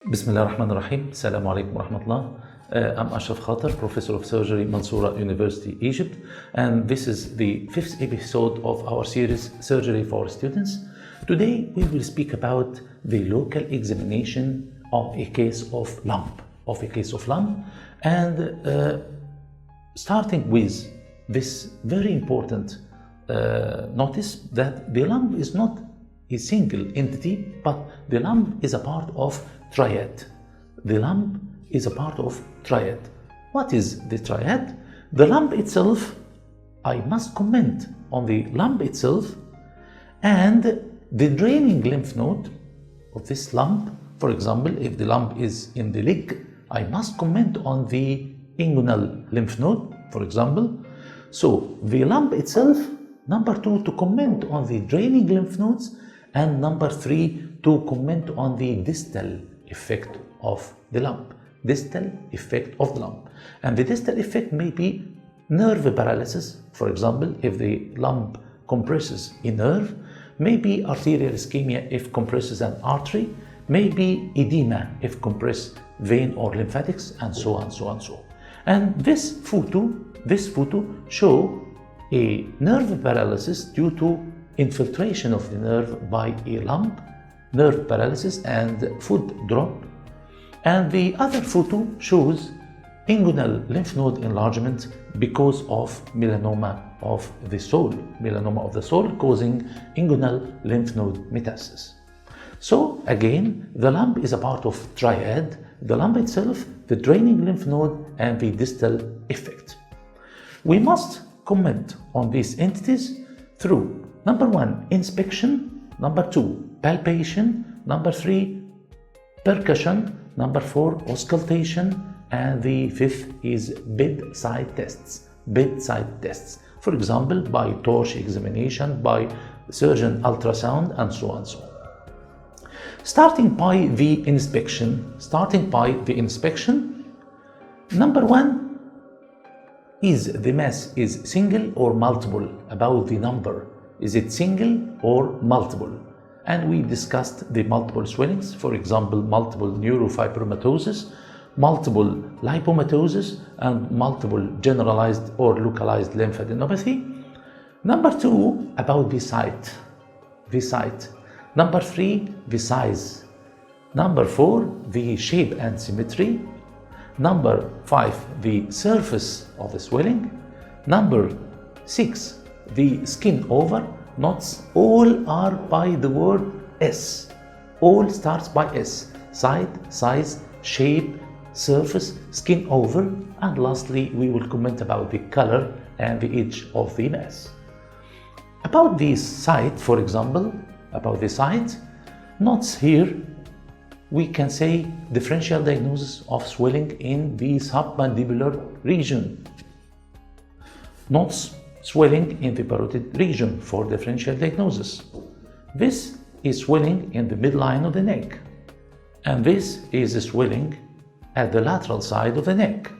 بسم الله الرحمن الرحيم. السلام عليكم ورحمة الله. I'm Ashraf Khater, Professor of Surgery, Mansoura University, Egypt, and this is the 5th episode of our series Surgery for Students. Today we will speak about the local examination of a case of lump, and starting with this very important notice that the lump is not a single entity, but the lump is a part of triad. The lump is a part of triad. What is the triad? The lump itself, I must comment on the lump itself and the draining lymph node of this lump. For example, if the lump is in the leg, I must comment on the inguinal lymph node, for example. So the lump itself, number 2, to comment on the draining lymph nodes, and number 3, to comment on the distal effect of the lump. Distal effect of the lump. And the distal effect may be nerve paralysis, for example, if the lump compresses a nerve, maybe arterial ischemia if compresses an artery, maybe edema if compress vein or lymphatics, and so on, so on, so on. And this photo show a nerve paralysis due to infiltration of the nerve by a lump, nerve paralysis and foot drop. And the other photo shows inguinal lymph node enlargement because of melanoma of the soul causing inguinal lymph node metastasis. So again, the lump is a part of triad, the lump itself, the draining lymph node, and the distal effect. We must comment on these entities through number 1, inspection, number 2, palpation, number 3, percussion, number 4, auscultation, and the 5th is bedside tests. For example, by torch examination, by surgeon ultrasound, and so on, so on. Starting by the inspection, number 1, is the mass is single or multiple? About the number, is it single or multiple? And we discussed the multiple swellings, for example, multiple neurofibromatosis, multiple lipomatosis, and multiple generalized or localized lymphadenopathy. Number 2, about the site. Number 3, the size. Number 4, the shape and symmetry. Number 5, the surface of the swelling. Number 6, the skin over. Knots, all are by the word S. All starts by S. Site, size, shape, surface, skin over, and lastly we will comment about the color and the edge of the mass. About the site, for example, knots here, we can say differential diagnosis of swelling in the submandibular region. Knots, swelling in the parotid region for differential diagnosis. This is swelling in the midline of the neck, and this is a swelling at the lateral side of the neck.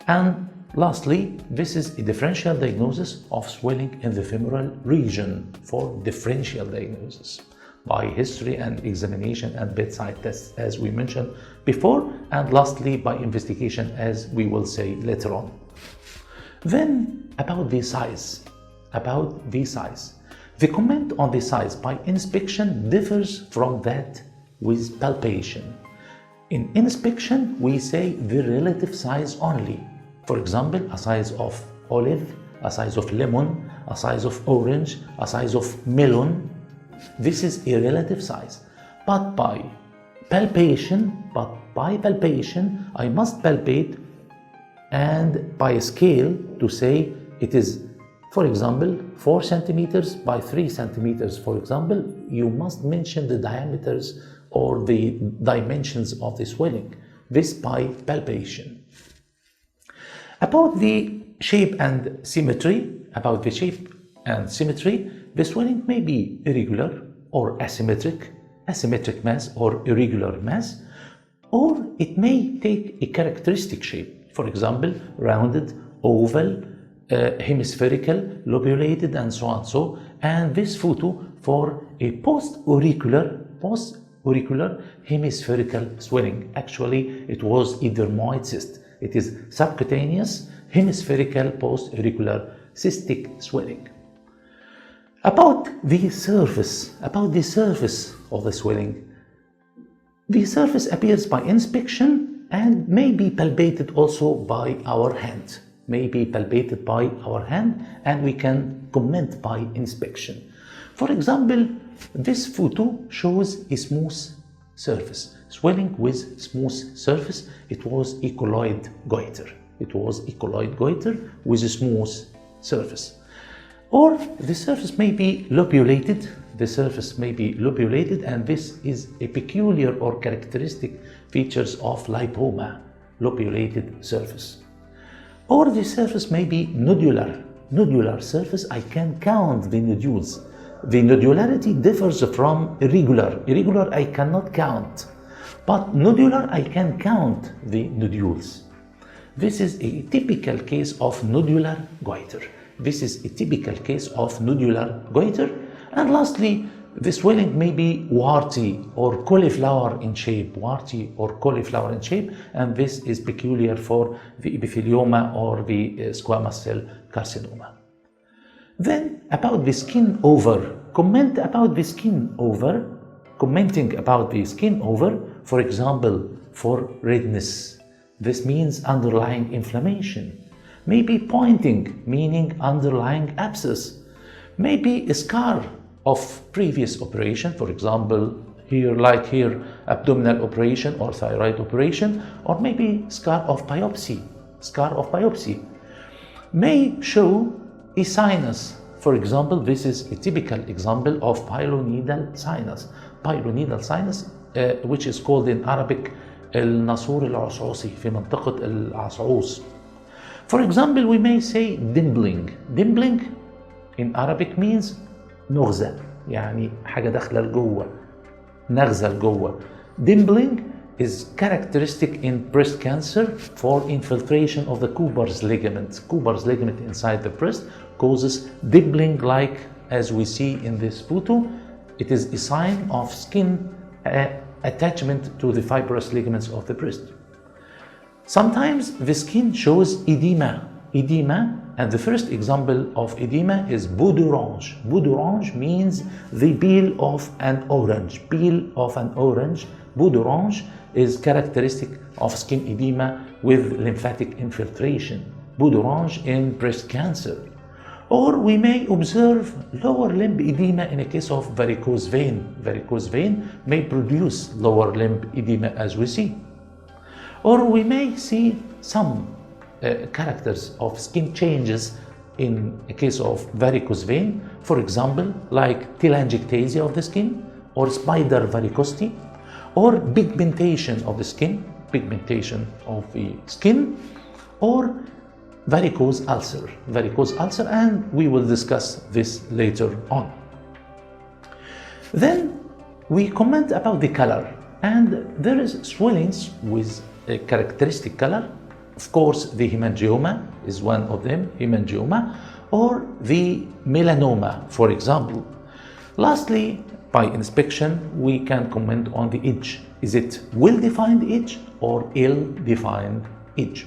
And lastly, this is a differential diagnosis of swelling in the femoral region for differential diagnosis by history and examination and bedside tests, as we mentioned before, and lastly by investigation, as we will say later on. Then about the size. The comment on the size by inspection differs from that with palpation. In inspection, we say the relative size only. For example, a size of olive, a size of lemon, a size of orange, a size of melon. This is a relative size. But by palpation, I must palpate and by a scale to say it is, for example, 4 centimeters by 3 centimeters. For example, you must mention the diameters or the dimensions of the swelling. This by palpation. About the shape and symmetry, the swelling may be irregular or asymmetric mass or irregular mass, or it may take a characteristic shape. For example, rounded, oval, hemispherical, lobulated, and so on. And this photo for a post-auricular post-auricular hemispherical swelling. Actually, it was a dermoid cyst. It is subcutaneous hemispherical post-auricular cystic swelling. About the surface of the swelling. The surface appears by inspection and may be palpated also by our hand. And we can comment by inspection. For example, this photo shows a smooth surface, swelling with smooth surface. It was a colloid goiter. With a smooth surface. Or the surface may be lobulated. And this is a peculiar or characteristic features of lipoma, lobulated surface. Or the surface may be nodular surface. I can count the nodules. The nodularity differs from irregular I cannot count, but nodular I can count the nodules. This is a typical case of nodular goiter. And lastly, the swelling may be warty or cauliflower in shape, and this is peculiar for the epithelioma or the squamous cell carcinoma. Then about the skin over, commenting about the skin over, for example, for redness. This means underlying inflammation. Maybe pointing, meaning underlying abscess. Maybe a scar of previous operation, for example, here, abdominal operation or thyroid operation, or maybe scar of biopsy. May show a sinus. For example, this is a typical example of pilonidal sinus, which is called in Arabic الناسور العصعوصي في منطقة العصعوص. For example, we may say dimpling. Dimpling in Arabic means نغزة، يعني حاجة داخلة لجوه، نغزة لجوه. Dimpling is characteristic in breast cancer for infiltration of the Cooper's ligament. Cooper's ligament inside the breast causes dimpling, like as we see in this photo. It is a sign of skin attachment to the fibrous ligaments of the breast. Sometimes the skin shows edema, and the first example of edema is peau d'orange. Peau d'orange means the peel of an orange. Peau d'orange is characteristic of skin edema with lymphatic infiltration. Peau d'orange in breast cancer. Or we may observe lower limb edema in a case of varicose vein. Varicose vein may produce lower limb edema, as we see. Or we may see some characters of skin changes in a case of varicose vein, for example, like telangiectasia of the skin, or spider varicosity, or pigmentation of the skin, or varicose ulcer, and we will discuss this later on. Then we comment about the color, and there is swellings with a characteristic color. Of course, the hemangioma is one of them, or the melanoma, for example. Lastly, by inspection, we can comment on the edge. Is it well-defined edge or ill-defined edge?